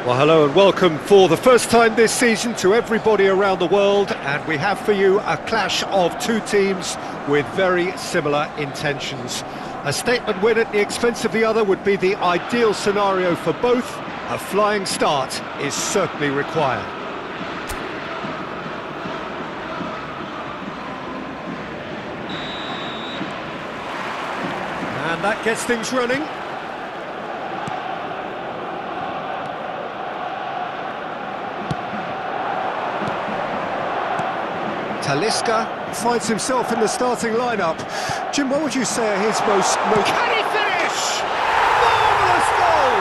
Well, hello and welcome for the first time this season to everybody around the world, and we have for you a clash of two teams with very similar intentions. A statement win at the expense of the other would be the ideal scenario for both. A flying start is certainly required. And that gets things running. Talisca finds himself in the starting lineup. Jim, what would you say are his most... Can he finish? Marvellous goal!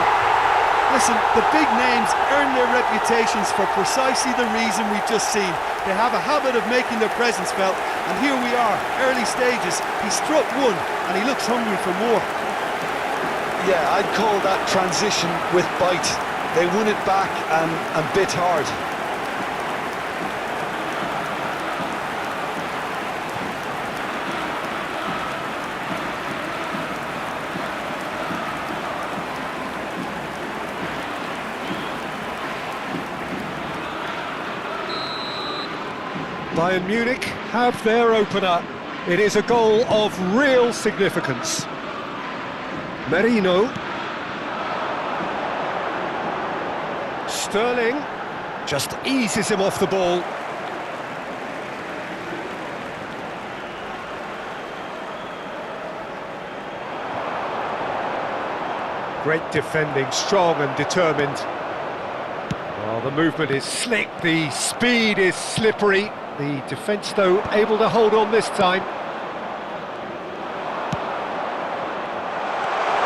Listen, the big names earn their reputations for precisely the reason we've just seen. They have a habit of making their presence felt, and here we are, early stages. He struck one, and he looks hungry for more. Yeah, I'd call that transition with bite. They won it back and bit hard. Bayern Munich have their opener. It is a goal of real significance. Merino. Sterling just eases him off the ball. Great defending, strong and determined. Well, the movement is slick, the speed is slippery. The defence, though, able to hold on this time.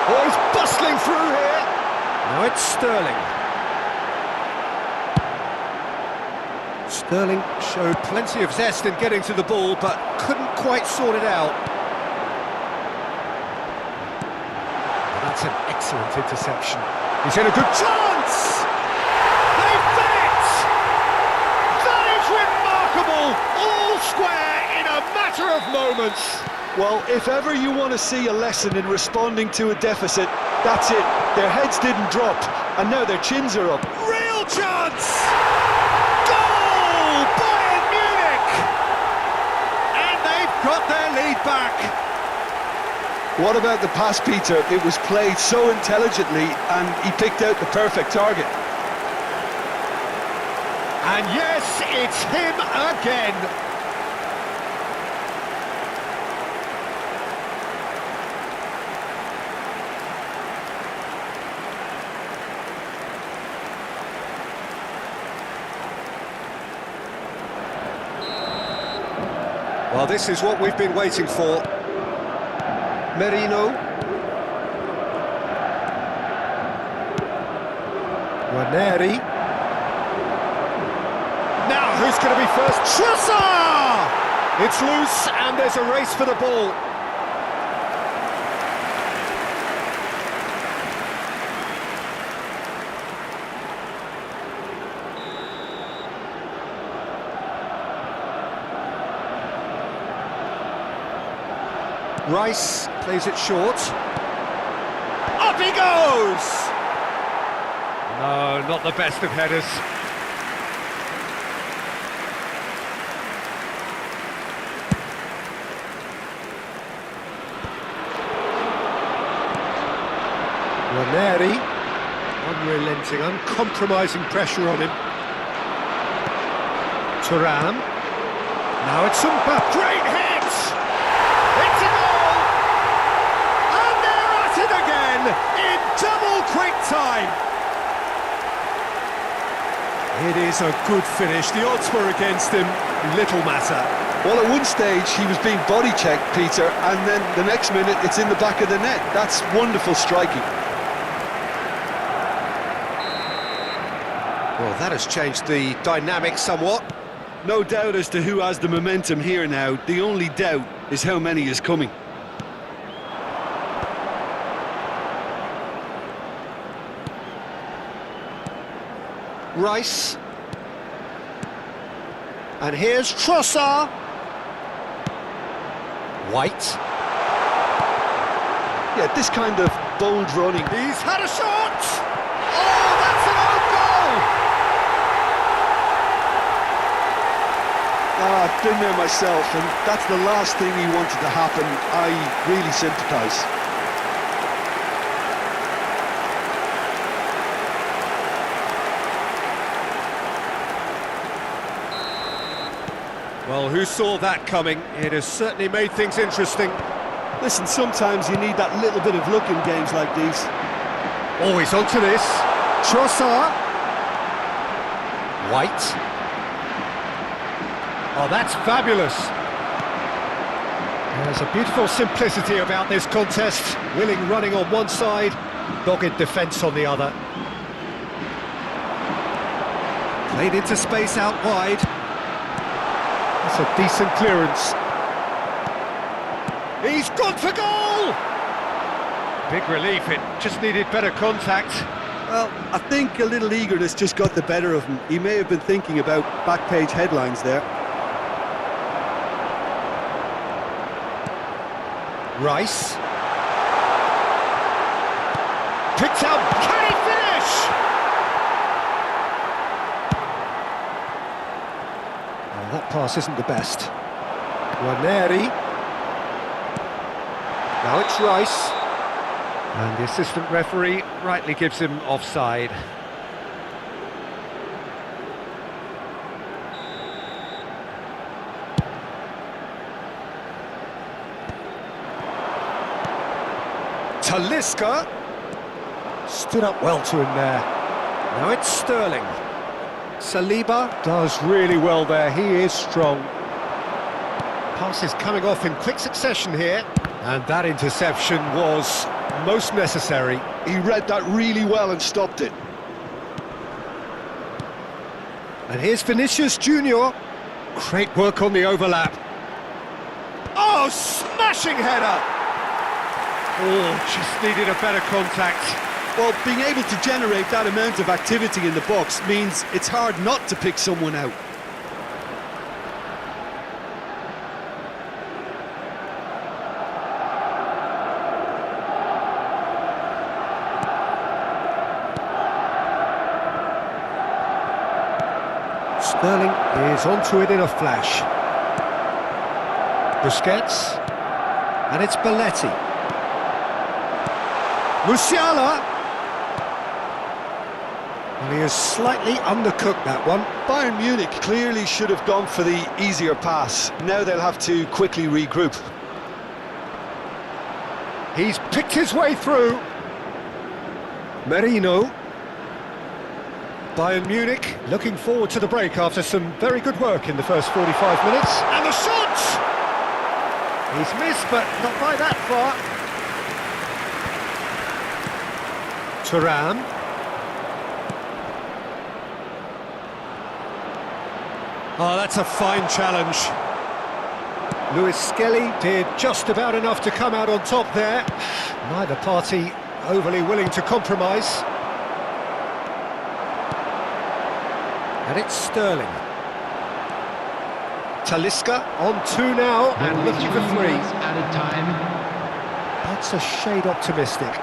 Oh, he's bustling through here. Now it's Sterling. Sterling showed plenty of zest in getting to the ball, but couldn't quite sort it out. Well, that's an excellent interception. He's in a good chance! All square in a matter of moments. Well, if ever you want to see a lesson in responding to a deficit, that's it. Their heads didn't drop, and now their chins are up. Real chance! Goal! Bayern Munich! And they've got their lead back. What about the pass, Peter? It was played so intelligently, and he picked out the perfect target. And yes, it's him again. Well, this is what we've been waiting for. Merino. Ranieri. Now, who's going to be first? Trossard! It's loose, and there's a race for the ball. Rice plays it short. Up he goes! No, not the best of headers. Ranieri, unrelenting, uncompromising pressure on him. Thuram. Now it's Sumpa. Great hit! It's a goal! And they're at it again in double quick time. It is a good finish. The odds were against him. Little matter. Well, at one stage he was being body checked, Peter, and then the next minute it's in the back of the net. That's wonderful striking. Well, that has changed the dynamic somewhat. No doubt as to who has the momentum here now. The only doubt is how many is coming. Rice. And here's Trossard. White. Yeah, this kind of bold running. He's had a shot! Oh, that's an own goal! been there myself, and that's the last thing he wanted to happen. I really sympathise. Well, who saw that coming? It has certainly made things interesting. Listen, sometimes you need that little bit of luck in games like these. Always onto this. Trossard. White. Oh, that's fabulous. There's a beautiful simplicity about this contest. Willing running on one side, dogged defence on the other. Played into space out wide. That's a decent clearance. He's gone for goal! Big relief, it just needed better contact. Well, I think a little eagerness just got the better of him. He may have been thinking about back page headlines there. Rice. Picked out, can he finish? Oh, that pass isn't the best. Ranieri. Now it's Rice. And the assistant referee rightly gives him offside. Talisca stood up well to him there. Now it's Sterling. Saliba does really well there, he is strong. Passes coming off in quick succession here, and that interception was most necessary. He read that really well and stopped it. And here's Vinicius Junior. Great work on the overlap. Oh, smashing header! Oh, just needed a better contact. Well, being able to generate that amount of activity in the box means it's hard not to pick someone out. Sterling is onto it in a flash. Busquets. And it's Belletti. Musiala. And he has slightly undercooked that one. Bayern Munich clearly should have gone for the easier pass. Now they'll have to quickly regroup. He's picked his way through. Merino. Bayern Munich looking forward to the break after some very good work in the first 45 minutes. And the shot! He's missed, but not by that far. Thuram. Oh, that's a fine challenge. Lewis Skelly did just about enough to come out on top there. Neither party overly willing to compromise. And it's Sterling. Talisca on two now and looking for three. Added time. That's a shade optimistic.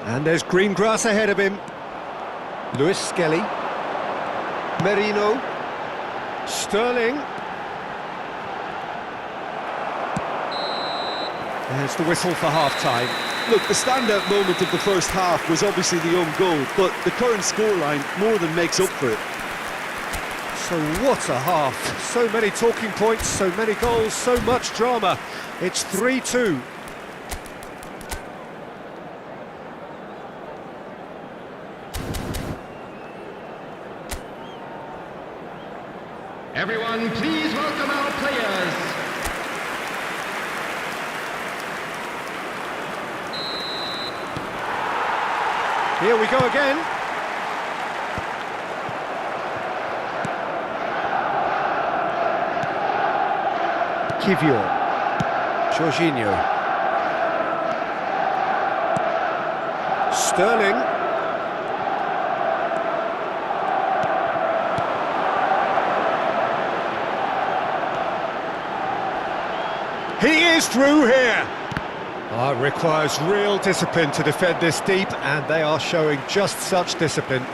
And there's green grass ahead of him. Lewis Skelly. Merino. Sterling. There's the whistle for half-time. Look, the standout moment of the first half was obviously the own goal, but the current scoreline more than makes up for it. So what a half. So many talking points, so many goals, so much drama. It's 3-2. Everyone, please welcome our players. Here we go again. Kivior. Jorginho. Sterling. He is through here. It requires real discipline to defend this deep, and they are showing just such discipline.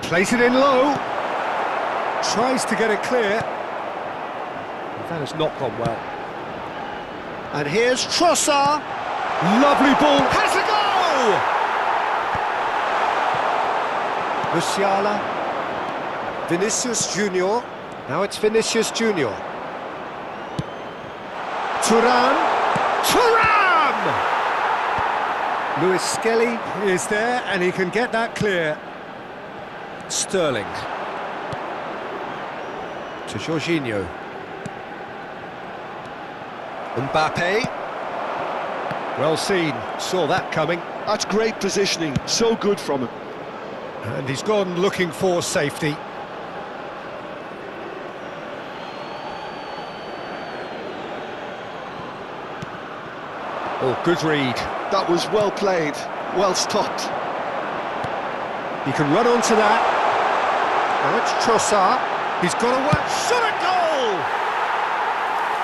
Plays it in low. Tries to get it clear. That has not gone well. And here's Trossard. Lovely ball. Has a goal! Musiala. Vinicius Junior. Now it's Vinicius Junior. Thuram. Luis Skelly is there, and he can get that clear. Sterling. To Jorginho. Mbappe. Well seen, saw that coming. That's great positioning, so good from him. And he's gone looking for safety. Oh, good read. That was well played, well stopped. He can run onto that. Now it's Trossard. He's got a work. Shot a goal!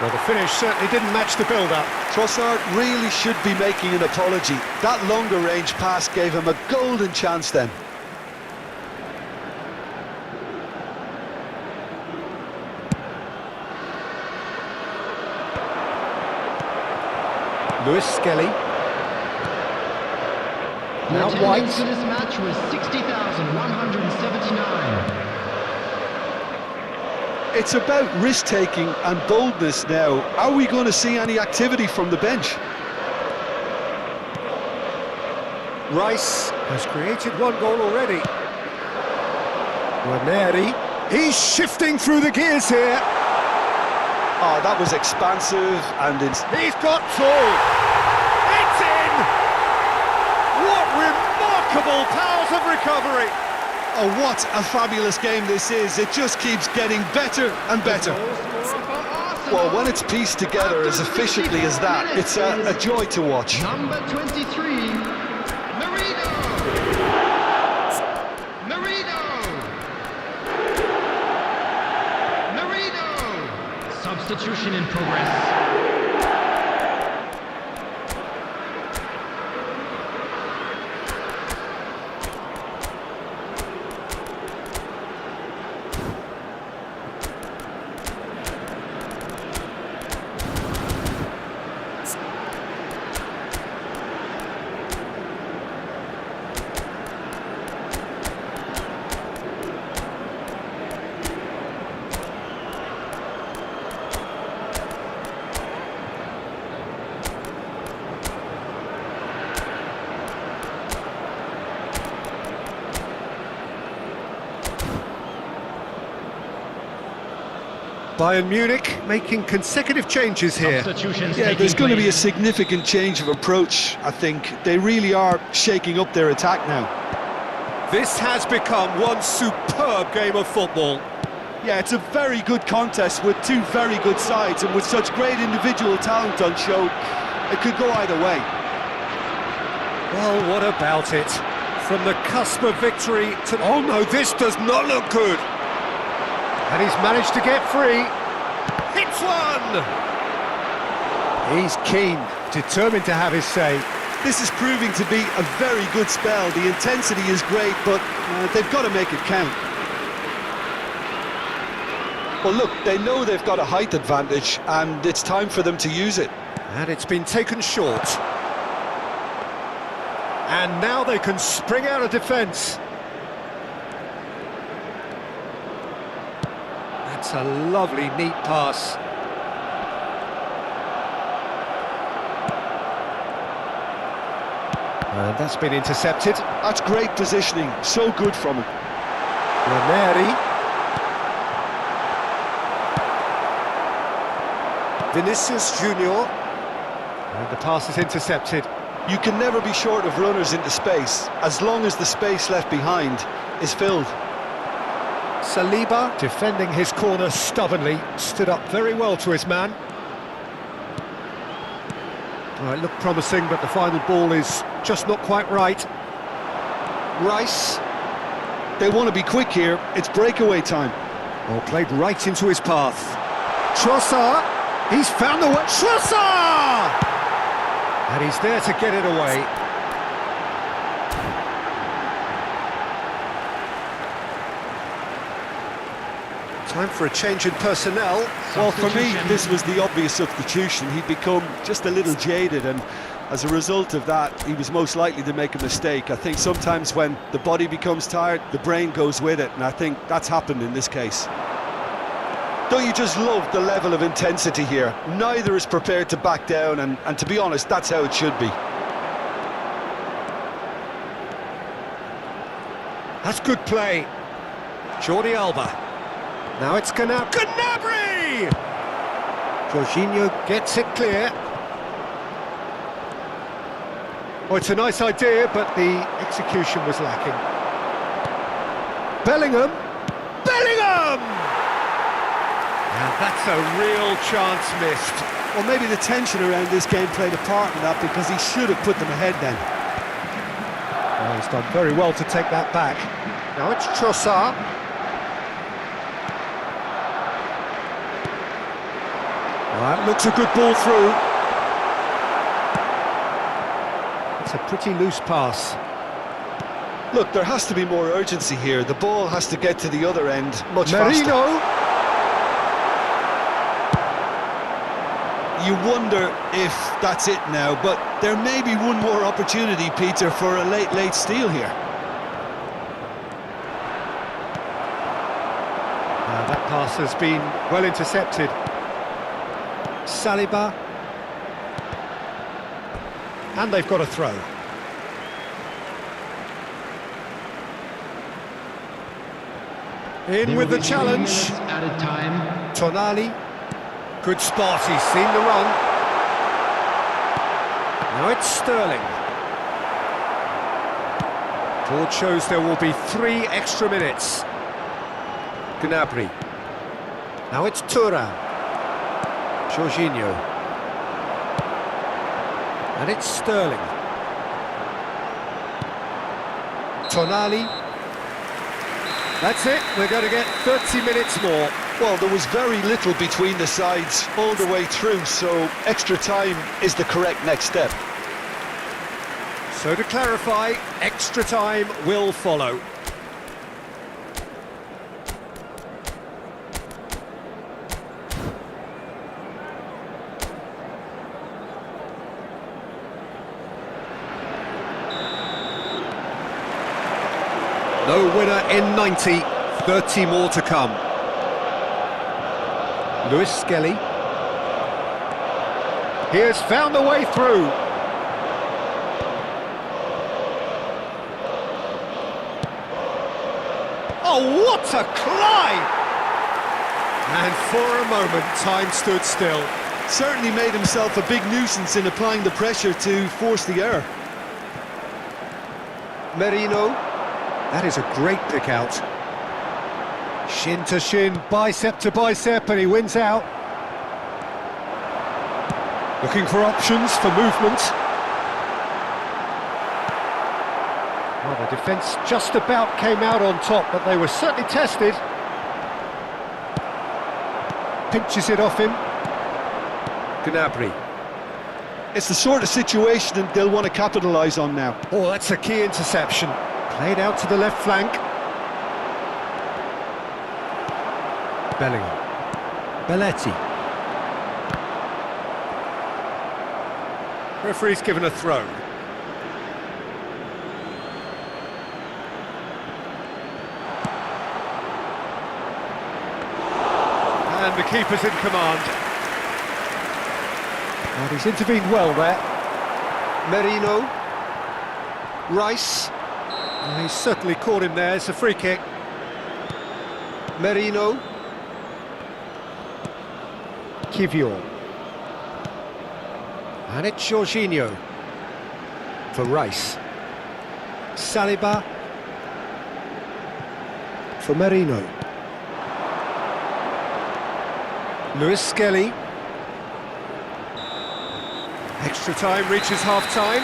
Well, the finish certainly didn't match the build-up. Trossard really should be making an apology. That longer range pass gave him a golden chance then. Luis Skelly. The Now attendance White. for this match was 60,179. It's about risk-taking and boldness now. Are we going to see any activity from the bench? Rice has created one goal already. Ranieri. He's shifting through the gears here. Oh, that was expansive and He's got two. It's in! What remarkable powers of recovery! Oh, what a fabulous game this is. It just keeps getting better and better. well, when it's pieced together as efficiently as that, it's a joy to watch. Number 23, Marino! Substitution in progress. Bayern Munich making consecutive changes here. Yeah, there's going to be a significant change of approach, I think. They really are shaking up their attack now. This has become one superb game of football. Yeah, it's a very good contest with two very good sides, and with such great individual talent on show, it could go either way. Well, what about it? From the cusp of victory to... Oh no, this does not look good. And he's managed to get free. Hits one! He's keen, determined to have his say. This is proving to be a very good spell. The intensity is great, but they've got to make it count. Well, look, they know they've got a height advantage, and it's time for them to use it. And it's been taken short. And now they can spring out of defence. That's a lovely, neat pass. And that's been intercepted. That's great positioning, so good from him. Ranieri. Vinicius Junior. And the pass is intercepted. You can never be short of runners into space, as long as the space left behind is filled. Saliba, defending his corner stubbornly, stood up very well to his man. Well, it looked promising, but the final ball is just not quite right. Rice. They want to be quick here, it's breakaway time. Oh, played right into his path. Trossard, he's found the way. Trossard! And he's there to get it away. Time for a change in personnel. Well, for me, this was the obvious substitution. He'd become just a little jaded, and as a result of that, he was most likely to make a mistake. I think sometimes when the body becomes tired, the brain goes with it, and I think that's happened in this case. Don't you just love the level of intensity here? Neither is prepared to back down, and to be honest, that's how it should be. That's good play. Jordi Alba. Now it's Gnabry! Jorginho gets it clear. Oh, it's a nice idea, but the execution was lacking. Bellingham! Now that's a real chance missed. Well, maybe the tension around this game played a part in that, because he should have put them ahead then. Oh, he's done very well to take that back. Now it's Trossard. That looks a good ball through. It's a pretty loose pass. Look, there has to be more urgency here. The ball has to get to the other end much faster. Merino! You wonder if that's it now, but there may be one more opportunity, Peter, for a late steal here. That pass has been well intercepted. Saliba. And they've got a throw. In with the challenge. Added time. Tonali. Good spot, he's seen the run. Now it's Sterling. Board shows there will be 3 extra minutes. Gnabry. Now it's Thuram. Jorginho. And it's Sterling. Tonali. That's it, we're going to get 30 minutes more. Well, there was very little between the sides all the way through, so extra time is the correct next step. So to clarify, extra time will follow. No winner in 90, 30 more to come. Lewis Skelly. He has found a way through. Oh, what a climb! And for a moment, time stood still. Certainly made himself a big nuisance in applying the pressure to force the error. Merino. That is a great pick out. Shin to shin, bicep to bicep, and he wins out. Looking for options for movement. Well, the defence just about came out on top, but they were certainly tested. Pinches it off him. Gnabry. It's the sort of situation that they'll want to capitalise on now. Oh, that's a key interception. Played out to the left flank. Bellingham. Belletti. Referee's given a throw. And the keeper's in command. And he's intervened well there. Merino. Rice. Oh, he's certainly caught him there. It's a free kick. Merino. Kivior. And it's Jorginho for Rice. Saliba for Merino. Lewis Skelly. Extra time reaches half-time.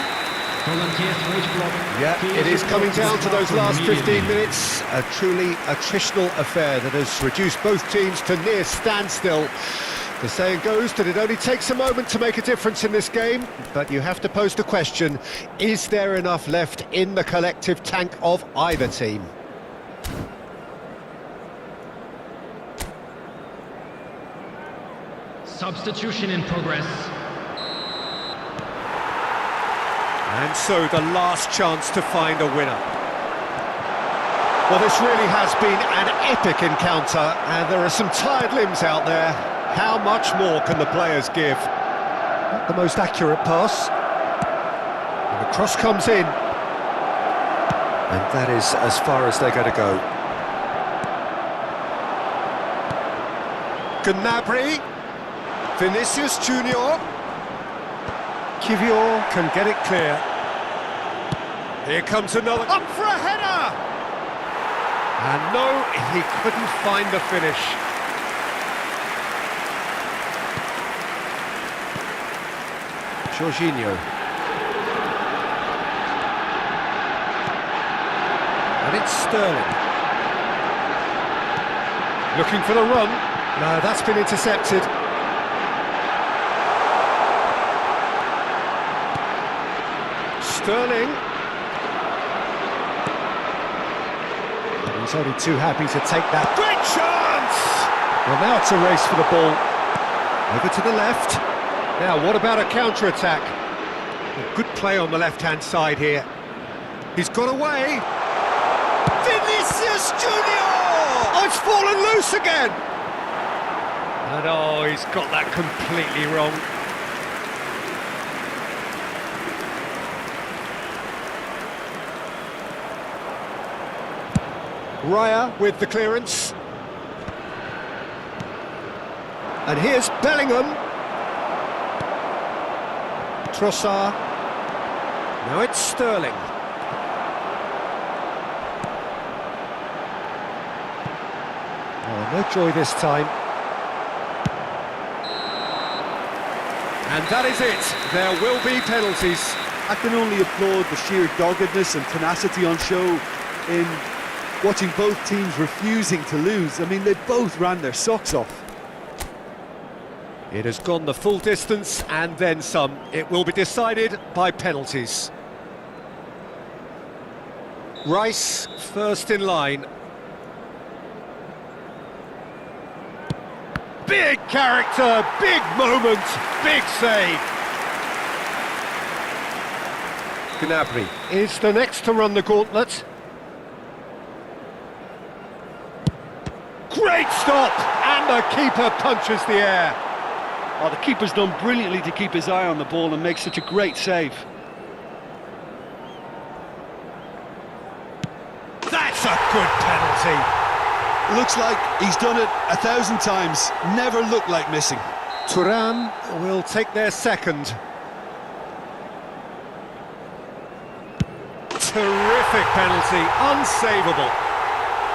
Yeah, it is coming down to those last 15 minutes. A truly attritional affair that has reduced both teams to near standstill. The saying goes that it only takes a moment to make a difference in this game, but you have to pose the question, is there enough left in the collective tank of either team? Substitution in progress. And so the last chance to find a winner. Well, this really has been an epic encounter, and there are some tired limbs out there. How much more can the players give? Not the most accurate pass. And the cross comes in. And that is as far as they're going to go. Gnabry. Vinicius Junior. Kivior can get it clear. Here comes another, up for a header! And no, he couldn't find the finish. Jorginho. And it's Sterling. Looking for the run. No, that's been intercepted. Sterling. He's only too happy to take that. Great chance! Well, now it's a race for the ball. Over to the left. Now, what about a counter-attack? Good play on the left-hand side here. He's got away. Vinicius Junior! Oh, it's fallen loose again! And oh, he's got that completely wrong. Raya with the clearance. And here's Bellingham. Trossard. Now it's Sterling. Oh, no joy this time. And that is it. There will be penalties. I can only applaud the sheer doggedness and tenacity on show in watching both teams refusing to lose. I mean, they both ran their socks off. It has gone the full distance and then some. It will be decided by penalties. Rice first in line. Big character, big moment, big save. Gnabry is the next to run the gauntlet. Great stop, and the keeper punches the air. Oh, the keeper's done brilliantly to keep his eye on the ball and make such a great save. That's a good penalty. Looks like he's done it 1,000 times, never looked like missing. Thuram will take their second. Terrific penalty, unsavable.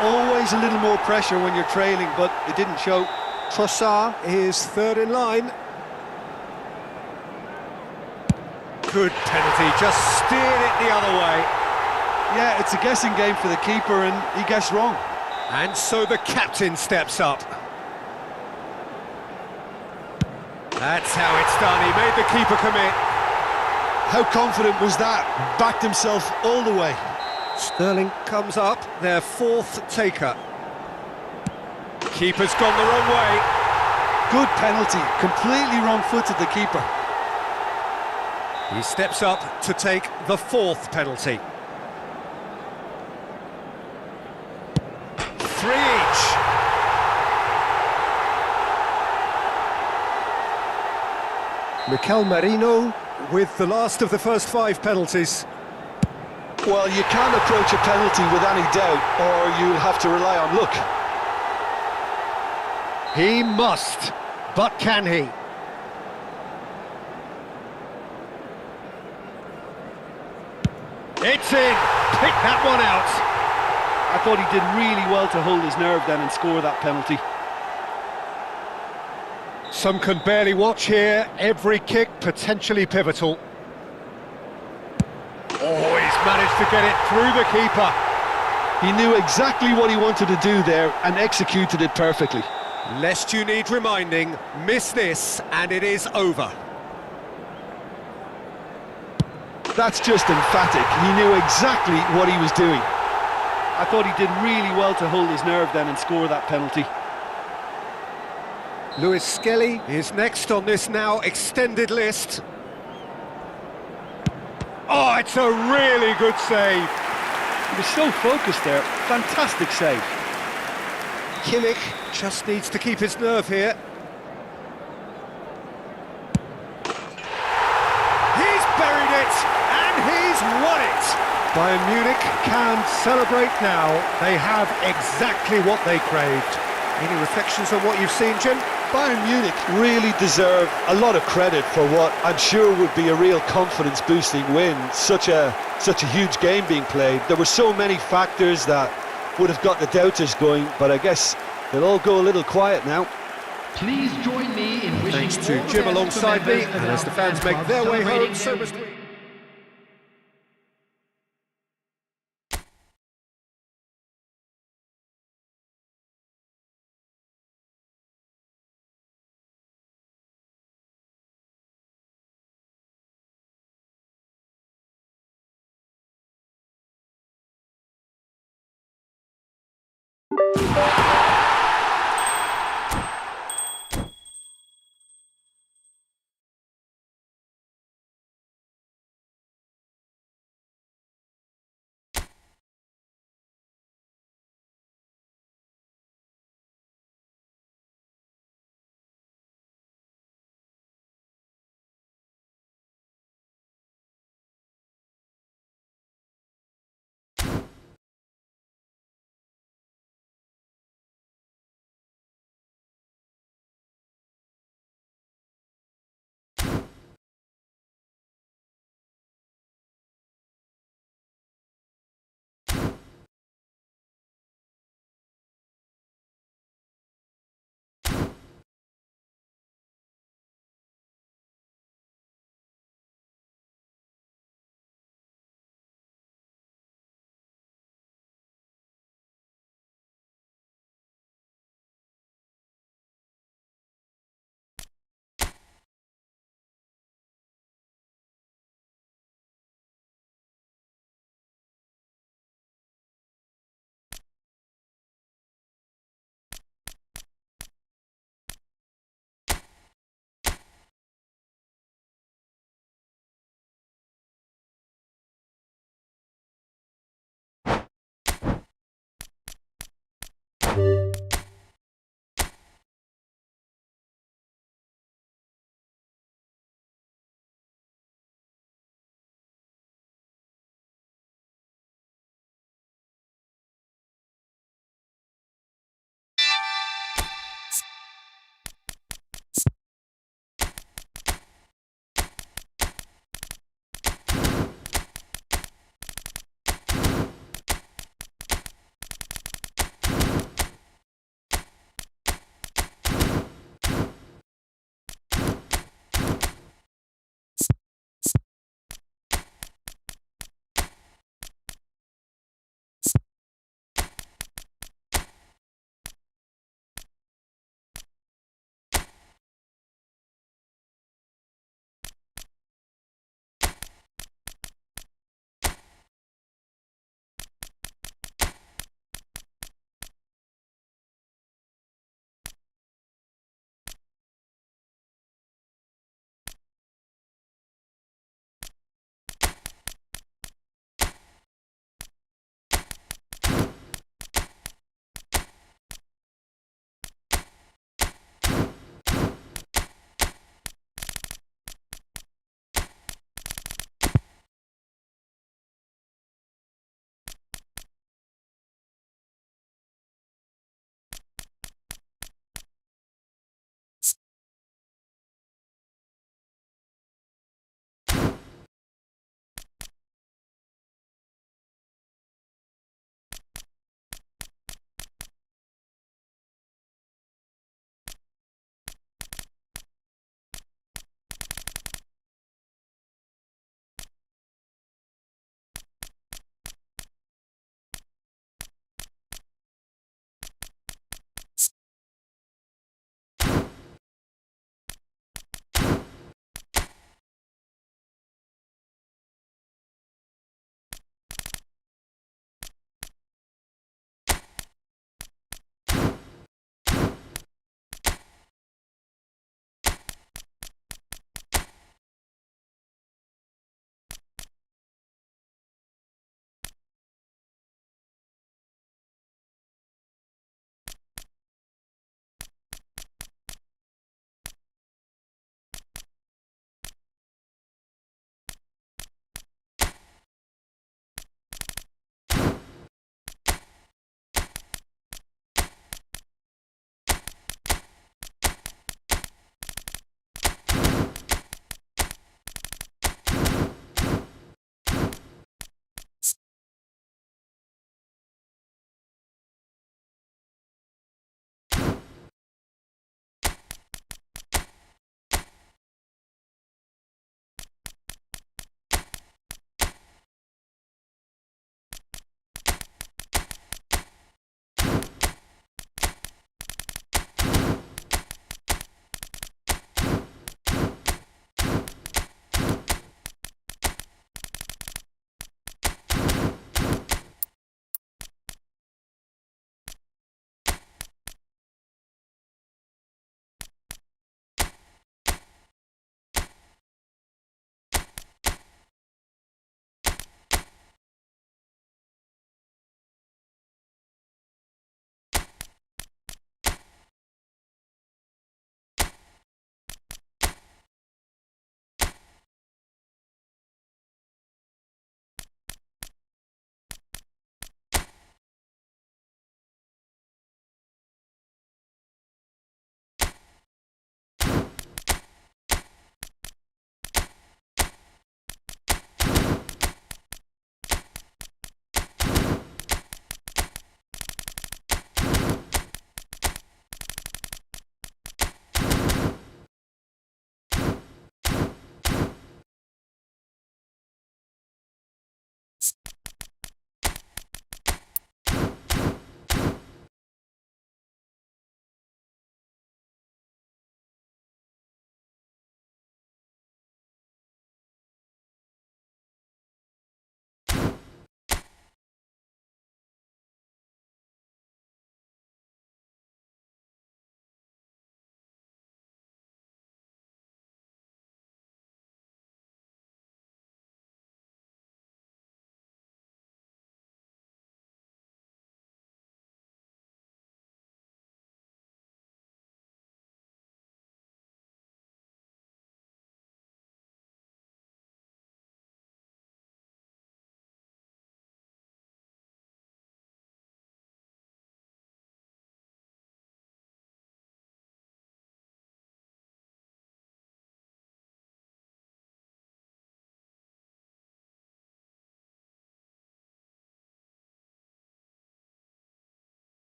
Always a little more pressure when you're trailing, but it didn't show. Trossard is third in line. Good penalty, just steered it the other way. Yeah, it's a guessing game for the keeper, and he guessed wrong. And so the captain steps up. That's how it's done, he made the keeper commit. How confident was that? Backed himself all the way. Sterling comes up, their fourth taker. Keeper's gone the wrong way. Good penalty, completely wrong-footed the keeper. He steps up to take the fourth penalty. 3 each. Mikel Merino with the last of the first 5 penalties. Well, you can't approach a penalty with any doubt, or you'll have to rely on luck. He must, but can he? It's in! Pick that one out! I thought he did really well to hold his nerve then and score that penalty. Some can barely watch here, every kick potentially pivotal. to get it through the keeper. He knew exactly what he wanted to do there and executed it perfectly. Lest you need reminding, miss this and it is over. That's just emphatic. He knew exactly what he was doing. I thought he did really well to hold his nerve then and score that penalty. Lewis Skelly is next on this now extended list. Oh, it's a really good save. He was so focused there. Fantastic save. Kimmich just needs to keep his nerve here. He's buried it, and he's won it. Bayern Munich can celebrate now. They have exactly what they craved. Any reflections on what you've seen, Jim? Bayern Munich really deserve a lot of credit for what I'm sure would be a real confidence-boosting win. Such a huge game being played. There were so many factors that would have got the doubters going, but I guess they'll all go a little quiet now. Please join me in wishing Thanks to all Jim the best alongside to me, members of and as our the fans fan make club their way home, celebrating so their must we.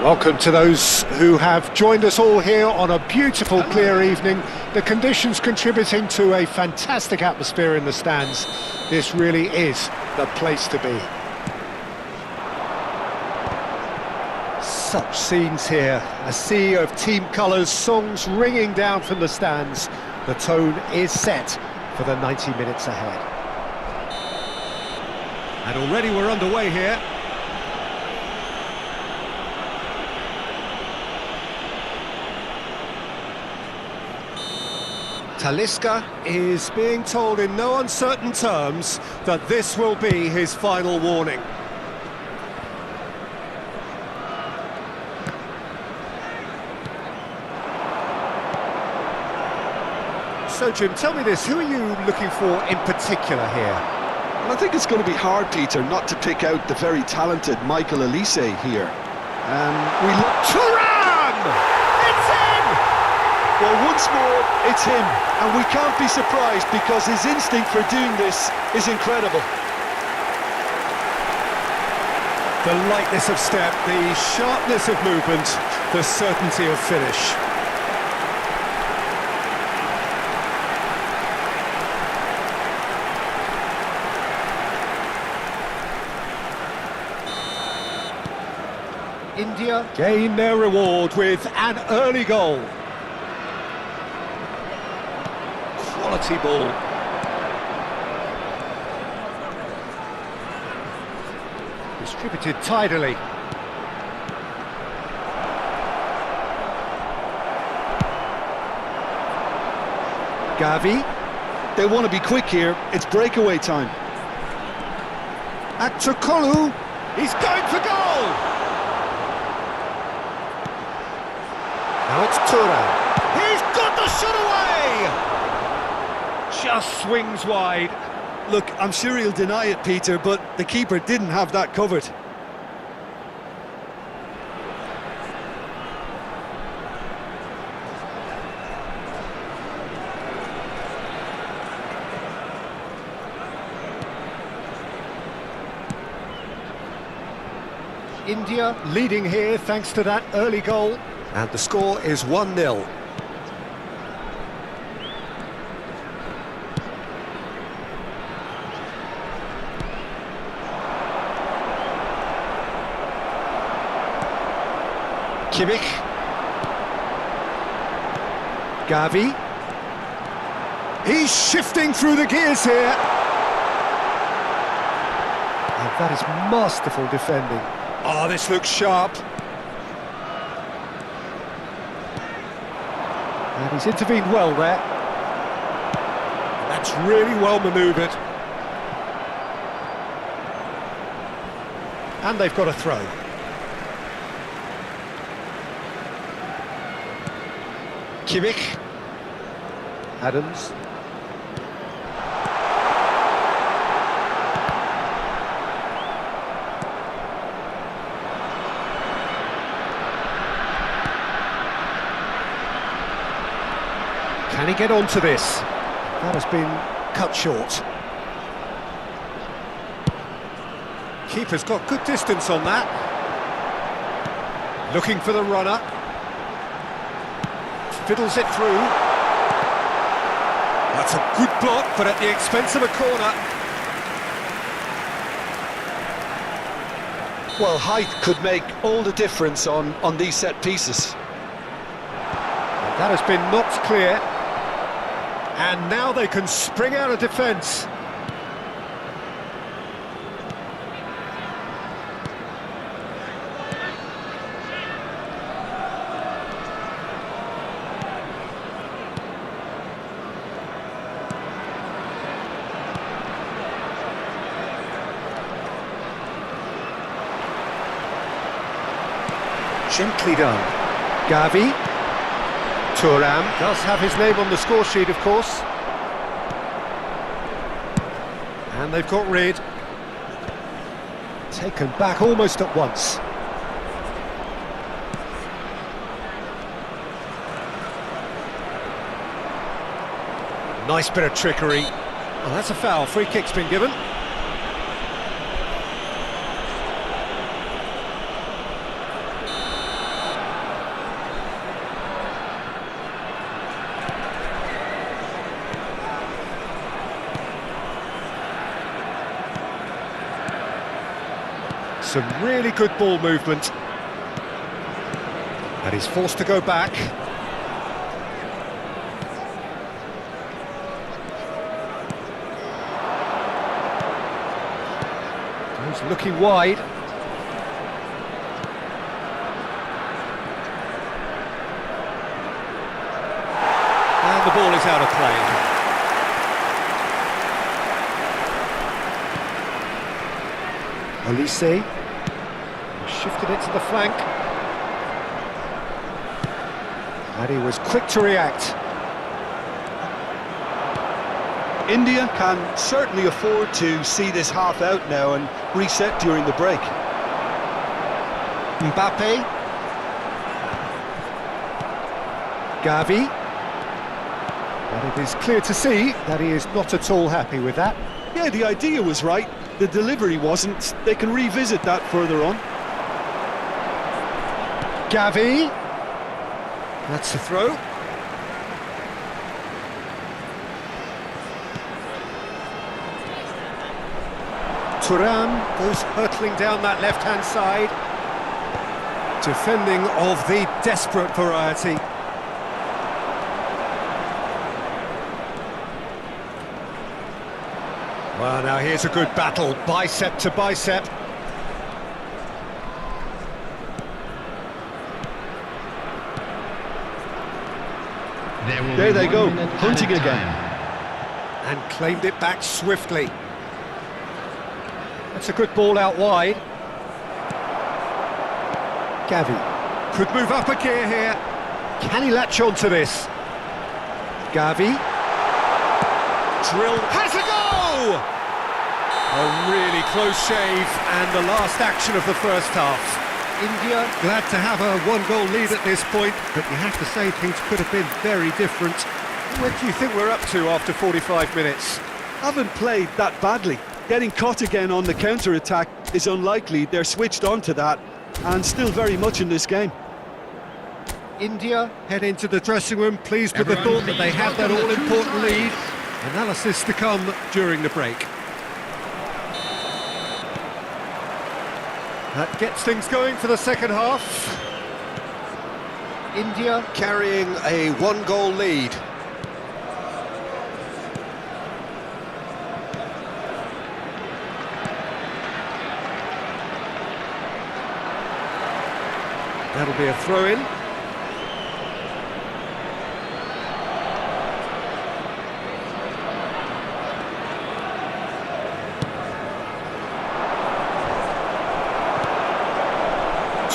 Welcome to those who have joined us all here on a beautiful, clear evening. The conditions contributing to a fantastic atmosphere in the stands. This really is the place to be. Such scenes here, a sea of team colours, songs ringing down from the stands. The tone is set for the 90 minutes ahead. And already we're underway here. Talisca is being told in no uncertain terms that this will be his final warning. So Jim, tell me this, who are you looking for in particular here? Well, I think it's going to be hard, Peter, not to pick out the very talented Michael Elise here. We look... Thuram! It's in! Well, once more, it's him, and we can't be surprised because his instinct for doing this is incredible. The lightness of step, the sharpness of movement, the certainty of finish. India gain their reward with an early goal. Quality ball. Distributed tidily. Gavi. They want to be quick here, it's breakaway time. Akçakolu. He's going for goal! Now it's Thuram. He's got the shot away! Just swings wide. Look, I'm sure he'll deny it, Peter, but the keeper didn't have that covered. India leading here thanks to that early goal. And the score is 1-0. Kimmich. Gavi. He's shifting through the gears here. And that is masterful defending. Oh, this looks sharp. And he's intervened well there. That's really well manoeuvred. And they've got a throw. Kimmich. Adams. Can he get onto this? That has been cut short. Keeper's got good distance on that. Looking for the runner. Fiddles it through. That's a good block, but at the expense of a corner. Well, height could make all the difference on these set pieces. That has been knocked clear. And now they can spring out of defence. Gently done. Gavi. Thuram does have his name on the score sheet, of course. And they've got rid. Taken back almost at once. Nice bit of trickery. Well, that's a foul. Free kick's been given. Some really good ball movement. And he's forced to go back. He's looking wide. And the ball is out of play. Olise shifted it to the flank. And he was quick to react. India can certainly afford to see this half out now and reset during the break. Mbappe. Gavi. And it is clear to see that he is not at all happy with that. Yeah, the idea was right, the delivery wasn't. They can revisit that further on. Gavi. That's the throw. Thuram goes hurtling down that left-hand side. Defending of the desperate variety. Well, now here's a good battle, bicep to bicep. There they go, hunting again. And claimed it back swiftly. That's a good ball out wide. Gavi could move up a gear here. Can he latch on to this? Gavi. Drilled. Has a go! A really close shave and the last action of the first half. India glad to have a one-goal lead at this point, but you have to say things could have been very different. What do you think we're up to after 45 minutes? Haven't played that badly. Getting caught again on the counter-attack is unlikely. They're switched on to that and still very much in this game. India head into the dressing room pleased with the thought that they have that all-important lead. Analysis to come during the break. That gets things going for the second half. India carrying a one-goal lead. That'll be a throw-in.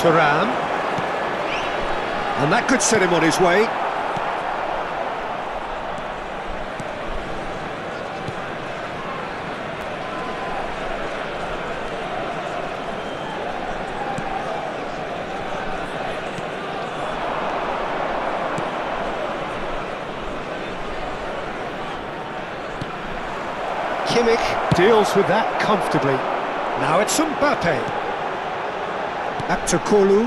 Thuram. And that could set him on his way. Kimmich deals with that comfortably. Now it's Mbappe. Back to Kolu.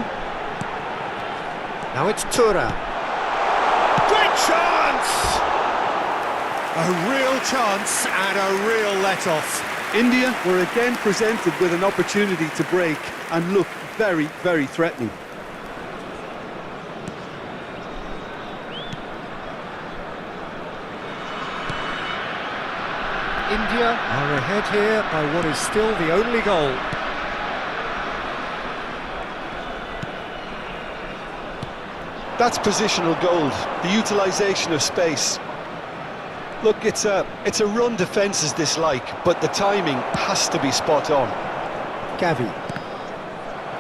Now it's Thuram. Great chance! A real chance and a real let-off. India were again presented with an opportunity to break and look very, very threatening. India are ahead here by what is still the only goal. That's positional gold, the utilisation of space. Look, it's a run defences dislike, but the timing has to be spot on. Gavi.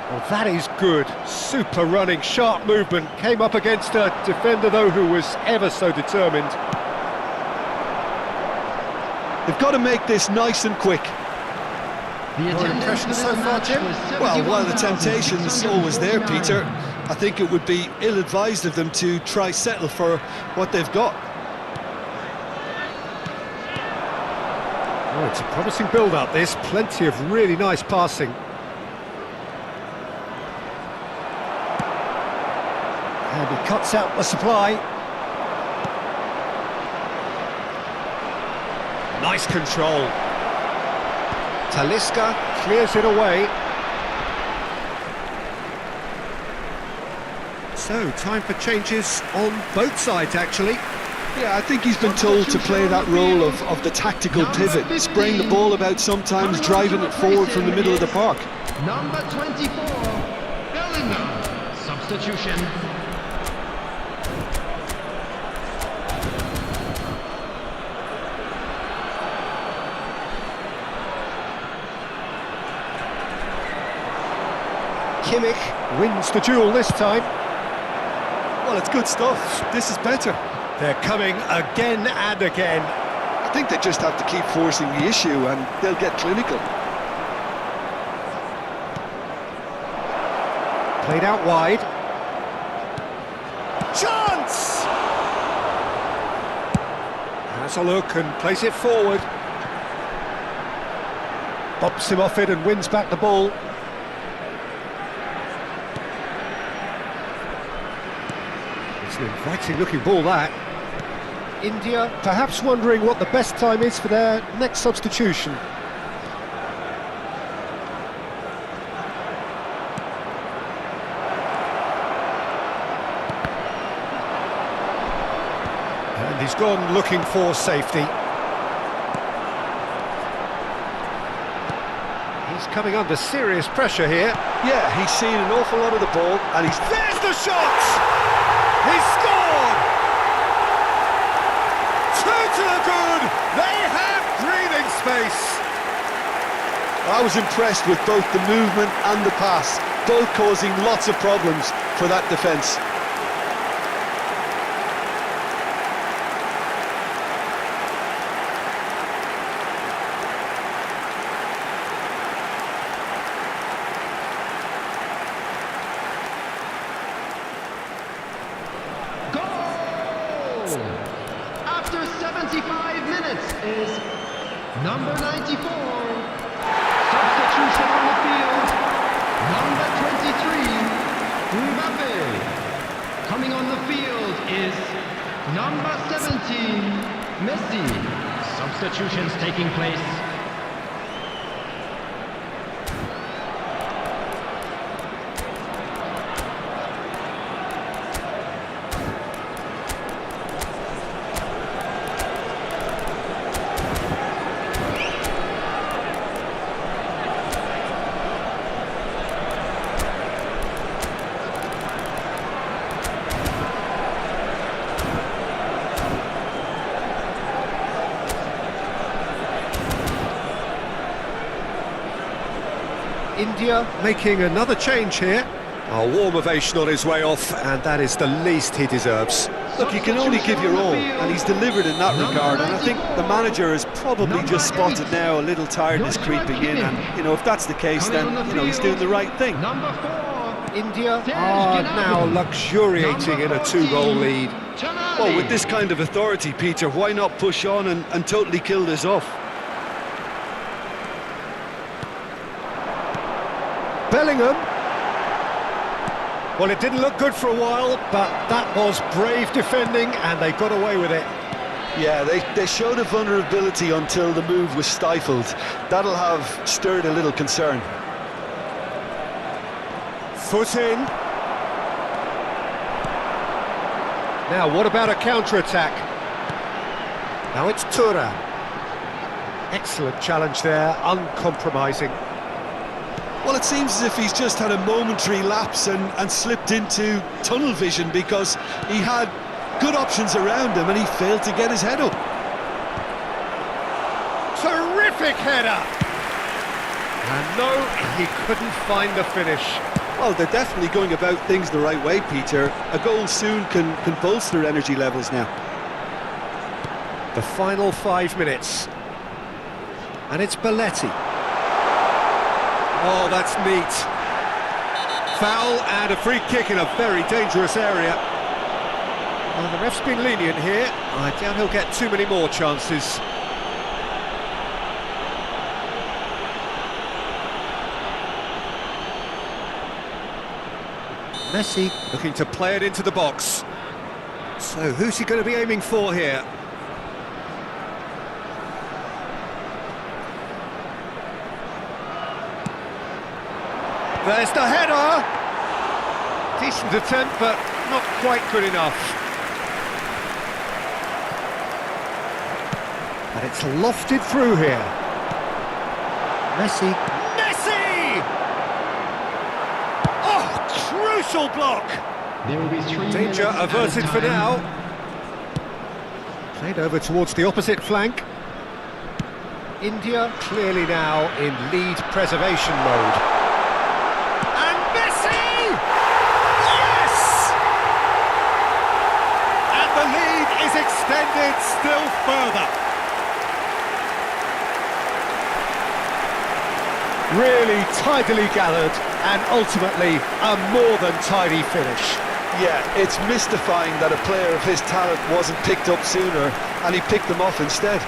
Well, that is good. Super running, sharp movement. Came up against a defender, though, who was ever so determined. They've got to make this nice and quick. Your impressions so far, Jim? Well, while the temptation's always there, Peter, I think it would be ill-advised of them to try settle for what they've got. Oh, it's a promising build-up, this. Plenty of really nice passing. And he cuts out the supply. Nice control. Talisca clears it away. So, time for changes on both sides, actually. Yeah, I think he's been told to play that role of the tactical pivot, spraying the ball about sometimes, driving it forward from the middle of the park. Number 24, Bellingham. Substitution. Kimmich wins the duel this time. Well, it's good stuff. This is better. They're coming again and again. I think they just have to keep forcing the issue and they'll get clinical. Played out wide. Chance! Has a look and plays it forward. Bumps him off it and wins back the ball. It's an inviting looking ball, that. India perhaps wondering what the best time is for their next substitution. And he's gone looking for safety. He's coming under serious pressure here. Yeah, he's seen an awful lot of the ball and he's... There's the shot! He's scored! 2 to the good! They have breathing space! I was impressed with both the movement and the pass, both causing lots of problems for that defence. After 75 minutes is number 94. Substitution on the field. Number 23, Mbappe. Coming on the field is number 17, Messi. Substitutions taking place. India making another change here. A warm ovation on his way off, and that is the least he deserves. Look, you can only give your all, and he's delivered in that regard, and I think the manager has probably just spotted now a little tiredness creeping in, and, you know, if that's the case, then, you know, he's doing the right thing. Number 4, India are now luxuriating in a 2-goal lead. Well, with this kind of authority, Peter, why not push on and totally kill this off? Bellingham. Well, it didn't look good for a while, but that was brave defending, and they got away with it. Yeah, they showed a vulnerability until the move was stifled. That'll have stirred a little concern. Foot in. Now, what about a counter-attack? Now it's Thuram. Excellent challenge there, uncompromising. Well, it seems as if he's just had a momentary lapse and slipped into tunnel vision because he had good options around him and he failed to get his head up. Terrific header! And no, he couldn't find the finish. Well, they're definitely going about things the right way, Peter. A goal soon can bolster energy levels now. The final 5 minutes. And it's Belletti. Oh, that's neat. Foul and a free kick in a very dangerous area. Well, the ref's been lenient here. I doubt he'll get too many more chances. Messi looking to play it into the box. So who's he going to be aiming for here? There's the header! Decent attempt, but not quite good enough. And it's lofted through here. Messi! Oh, crucial block! There will be 3 Danger minutes averted added for time. now. Played over towards the opposite flank. India clearly now in lead preservation mode. And Messi! Yes! And the lead is extended still further. Really tidily gathered and ultimately a more than tidy finish. Yeah, it's mystifying that a player of his talent wasn't picked up sooner, and he picked them off instead.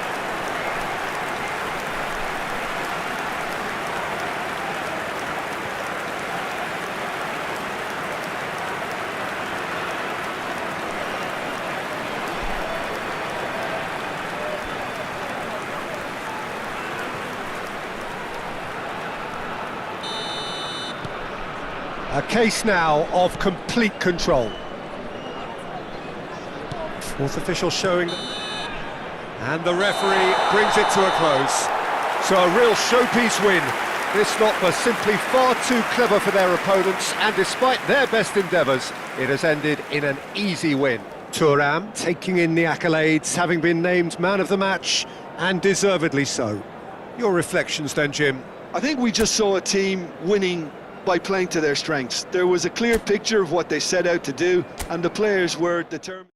A case now of complete control. Fourth official showing, and the referee brings it to a close. So a real showpiece win. This lot was simply far too clever for their opponents, and despite their best endeavours, it has ended in an easy win. Thuram taking in the accolades, having been named man of the match, and deservedly so. Your reflections then, Jim? I think we just saw a team winning by playing to their strengths. There was a clear picture of what they set out to do, and the players were determined.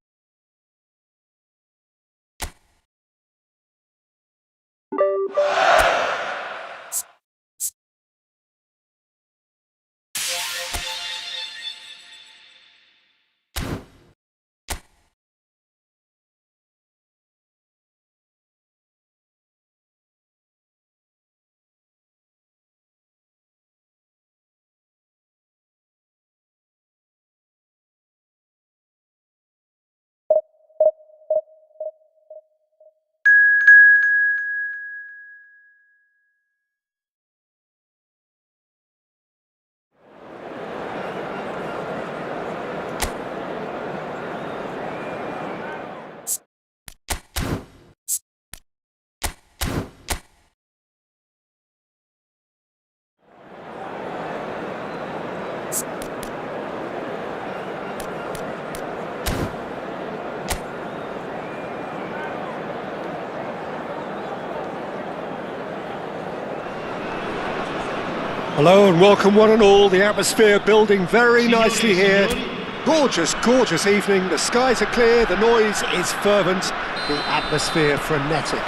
Hello and welcome one and all. The atmosphere building very nicely here. Gorgeous, gorgeous evening. The skies are clear, the noise is fervent, the atmosphere frenetic.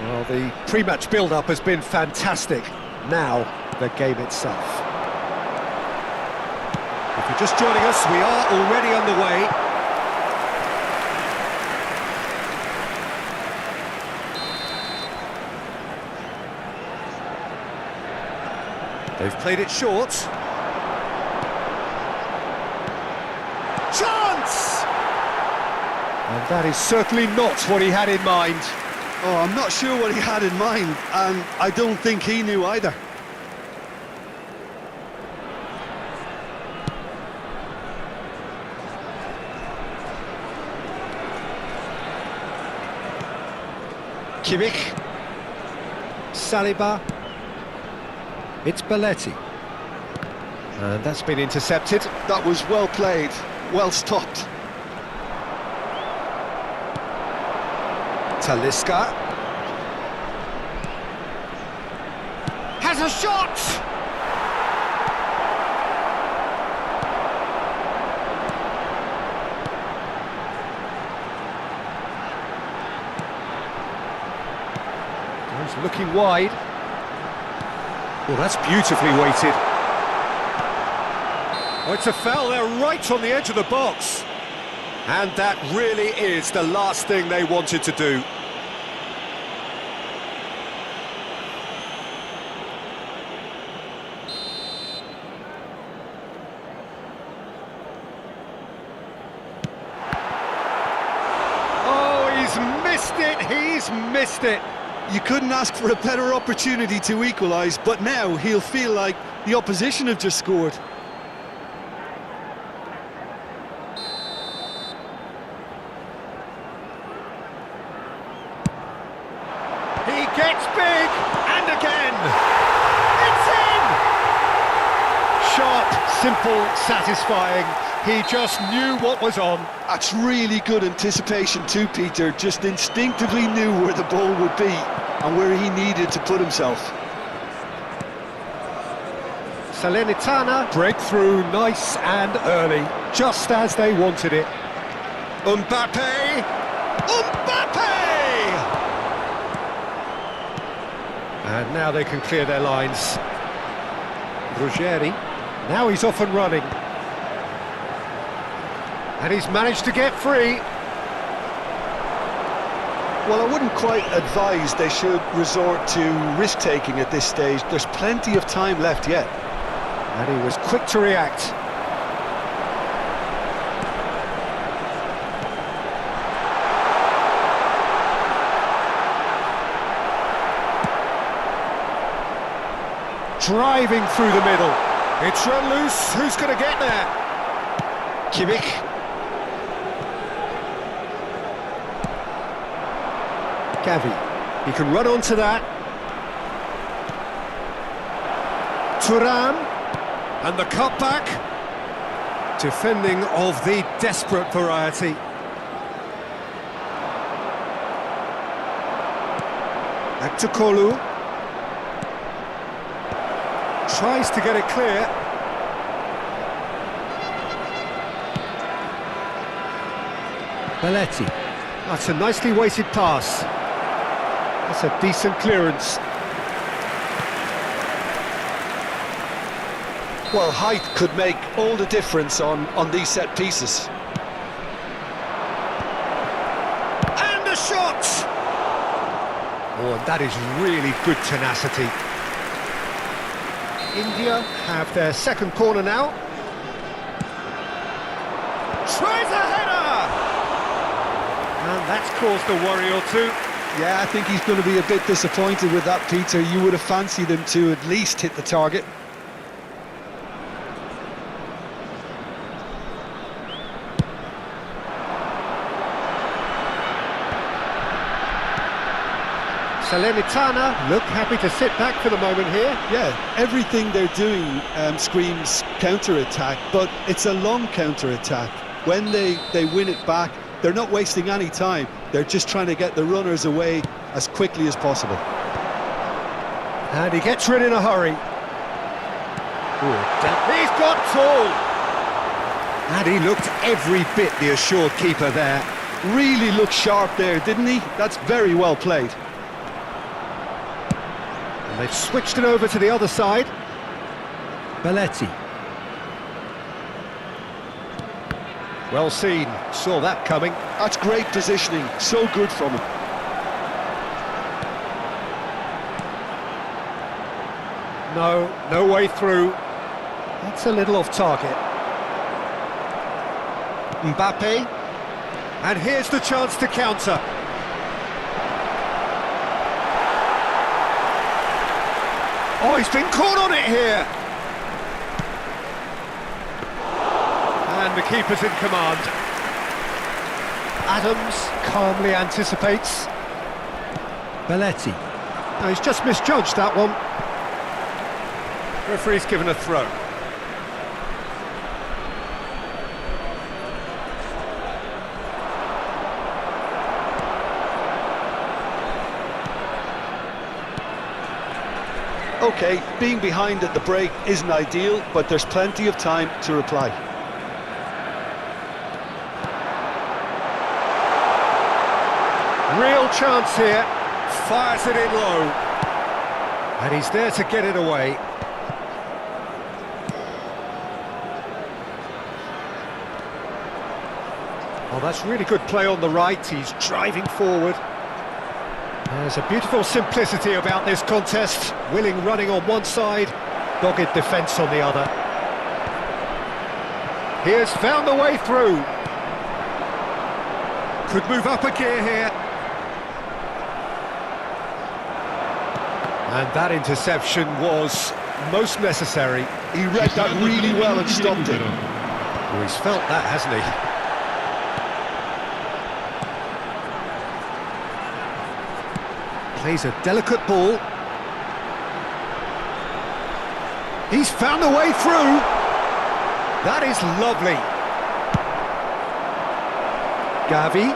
Well, the pre-match build-up has been fantastic. Now, the game itself. If you're just joining us, we are already underway. They've played it short. Chance! And that is certainly not what he had in mind. Oh, I'm not sure what he had in mind, and I don't think he knew either. Kimmich. Saliba. It's Belletti. And that's been intercepted. That was well played, well stopped. Talisca. Has a shot! He's looking wide. Well, that's beautifully weighted. Oh, it's a foul there right on the edge of the box. And that really is the last thing they wanted to do. Oh, he's missed it, he's missed it. You couldn't ask for a better opportunity to equalise, but now he'll feel like the opposition have just scored. Gets big, and again! It's in! Sharp, simple, satisfying. He just knew what was on. That's really good anticipation too, Peter. Just instinctively knew where the ball would be and where he needed to put himself. Salernitana breakthrough nice and early, just as they wanted it. Mbappe! Mbappe! And now they can clear their lines. Ruggeri, now he's off and running. And he's managed to get free. Well, I wouldn't quite advise they should resort to risk-taking at this stage. There's plenty of time left yet. And he was quick to react. Driving through the middle. It's run loose. Who's going to get there? Kimmich. Gavi. He can run onto that. Thuram. And the cutback. Defending of the desperate variety. Back to Kolu. Tries to get it clear. Belletti. That's a nicely weighted pass. That's a decent clearance. Well, height could make all the difference on these set pieces. And a shot! Oh, and that is really good tenacity. India have their second corner now. Tries a header! And that's caused a worry or two. Yeah, I think he's going to be a bit disappointed with that, Peter. You would have fancied him to at least hit the target. Salernitana look happy to sit back for the moment here. Yeah, everything they're doing screams counter-attack, but it's a long counter-attack. When they win it back, they're not wasting any time. They're just trying to get the runners away as quickly as possible. And he gets rid in a hurry. He's got tall! And he looked every bit the assured keeper there. Really looked sharp there, didn't he? That's very well played. And they've switched it over to the other side. Belletti. Well seen, saw that coming. That's great positioning, so good from him. No way through. That's a little off target. Mbappe. And here's the chance to counter. Oh, he's been caught on it here. And the keeper's in command. Adams calmly anticipates. Belletti. No, he's just misjudged that one. Referee's given a throw. OK, being behind at the break isn't ideal, but there's plenty of time to reply. Real chance here. Fires it in low. And he's there to get it away. Oh, that's really good play on the right. He's driving forward. There's a beautiful simplicity about this contest. Willing running on one side, dogged defence on the other. He has found the way through. Could move up a gear here. And that interception was most necessary. He read that really well and stopped it. Well, he's felt that, hasn't he? Plays a delicate ball. He's found a way through. That is lovely. Gavi,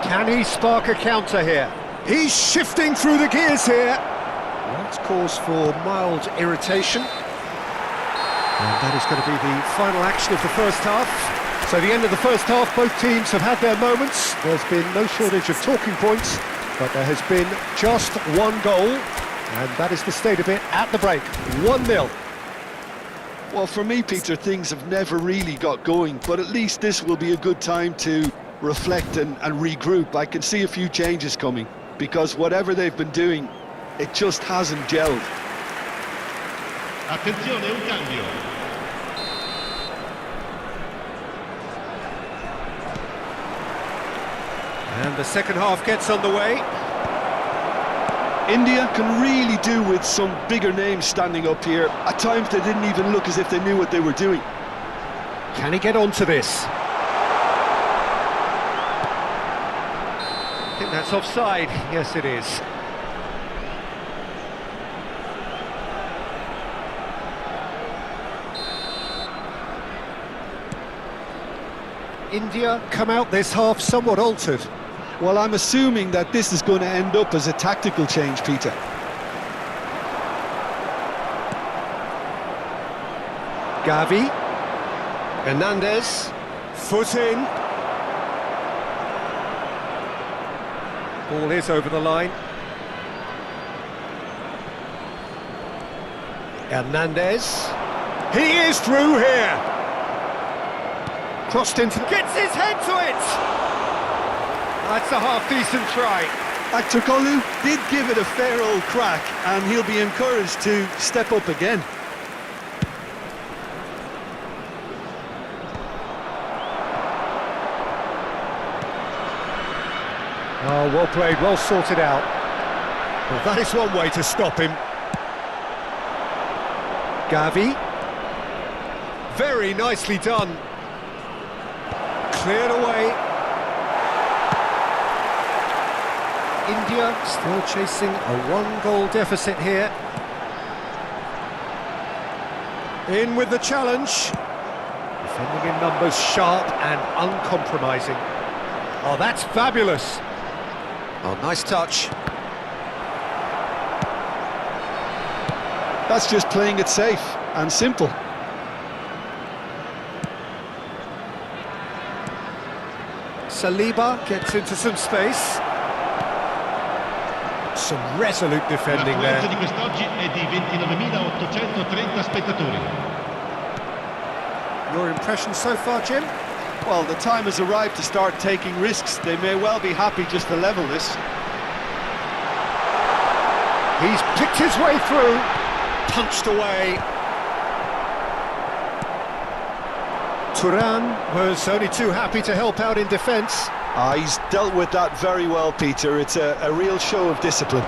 can he spark a counter here? He's shifting through the gears here. That's cause for mild irritation. And that is going to be the final action of the first half. So the end of the first half, both teams have had their moments. There's been no shortage of talking points, but there has been just one goal, and that is the state of it at the break. 1-0. Well, for me, Peter, things have never really got going, but at least this will be a good time to reflect and regroup. I can see a few changes coming, because whatever they've been doing, it just hasn't gelled. Attenzione, un cambio. And the second half gets underway. India can really do with some bigger names standing up here. At times they didn't even look as if they knew what they were doing. Can he get onto this? I think that's offside. Yes, it is. India come out this half somewhat altered. Well, I'm assuming that this is going to end up as a tactical change, Peter. Gavi. Hernandez. Foot in. Ball is over the line. Hernandez. He is through here. Crossed into... Gets his head to it! That's a half-decent try. Aktürkoğlu did give it a fair old crack, and he'll be encouraged to step up again. Oh, well played, well sorted out. Well, that is one way to stop him. Gavi. Very nicely done. Cleared away. India still chasing a one-goal deficit here. In with the challenge. Defending in numbers, sharp and uncompromising. Oh, that's fabulous. Oh, nice touch. That's just playing it safe and simple. Saliba gets into some space. Some resolute defending there. L'affluenza di quest'oggi è di 29.830 spettatori. Your impression so far, Jim? Well, the time has arrived to start taking risks. They may well be happy just to level this. He's picked his way through, punched away. Turan was only too happy to help out in defence. He's dealt with that very well, Peter. It's a real show of discipline.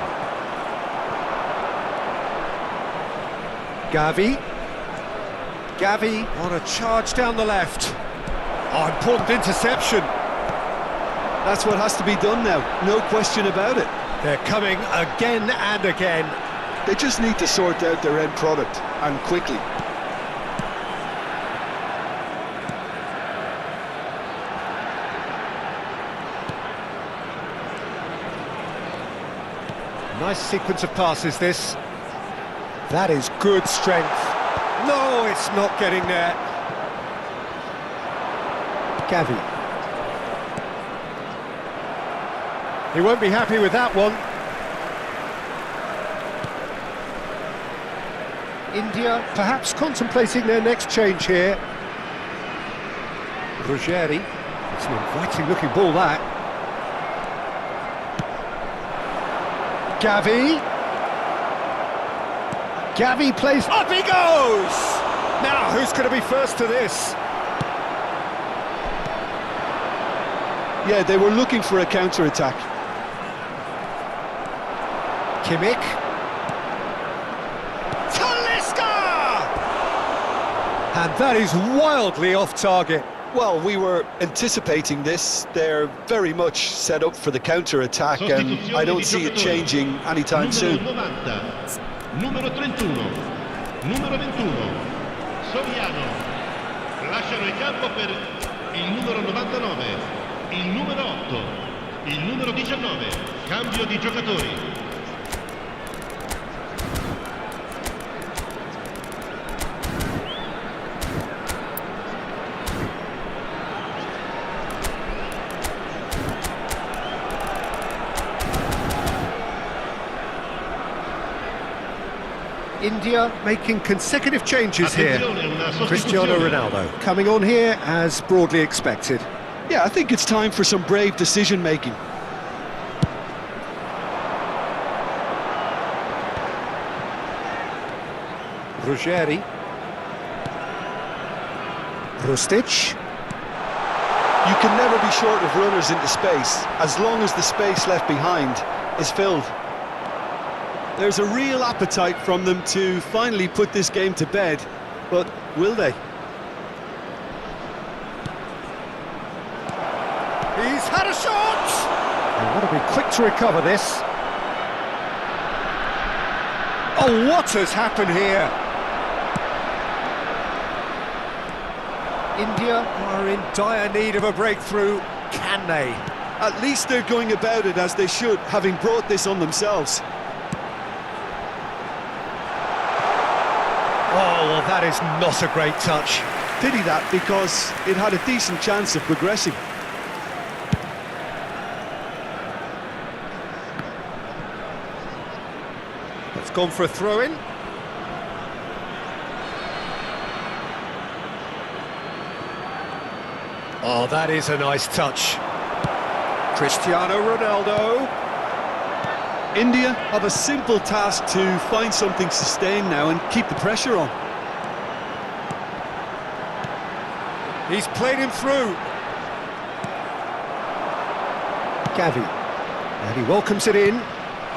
Gavi. Gavi on a charge down the left. Oh, important interception. That's what has to be done now, no question about it. They're coming again and again. They just need to sort out their end product, and quickly. Nice sequence of passes, this. That is good strength. No, it's not getting there. Gavi. He won't be happy with that one. India perhaps contemplating their next change here. Ruggeri. It's an inviting looking ball, that. Gavi. Gavi plays... Up he goes! Now, who's going to be first to this? Yeah, they were looking for a counter-attack. Kimmich. Talisca! And that is wildly off target. Well, we were anticipating this. They're very much set up for the counter-attack, and I don't see it changing anytime soon. Numero 90, numero 31, numero 21, Soriano. Lasciano il campo per il numero 99, il numero 8, il numero 19. Cambio di giocatori. India making consecutive changes here. Attenzione, una sostituzione. Cristiano Ronaldo coming on here as broadly expected. Yeah, I think it's time for some brave decision-making. Ruggeri. Rustic. You can never be short of runners into space, as long as the space left behind is filled. There's a real appetite from them to finally put this game to bed, but will they? He's had a shot! They want to be quick to recover this. Oh, what has happened here? India are in dire need of a breakthrough. Can they? At least they're going about it as they should, having brought this on themselves. Oh, well, that is not a great touch. Pity that, because it had a decent chance of progressing. It's gone for a throw-in. Oh, that is a nice touch. Cristiano Ronaldo. India have a simple task to find something sustained now and keep the pressure on. He's played him through. Gavi. And he welcomes it in.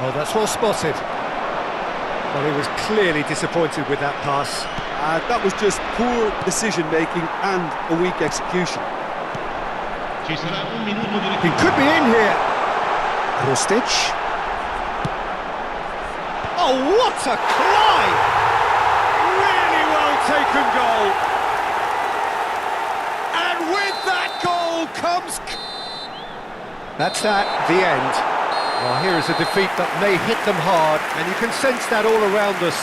Oh, that's well spotted. Well, he was clearly disappointed with that pass. That was just poor decision-making and a weak execution. Ci sarà un minuto di He could be in here. Rustic. Oh, what a climb! Really well taken goal. And with that goal comes... That's that, the end. Well, here is a defeat that may hit them hard, and you can sense that all around us.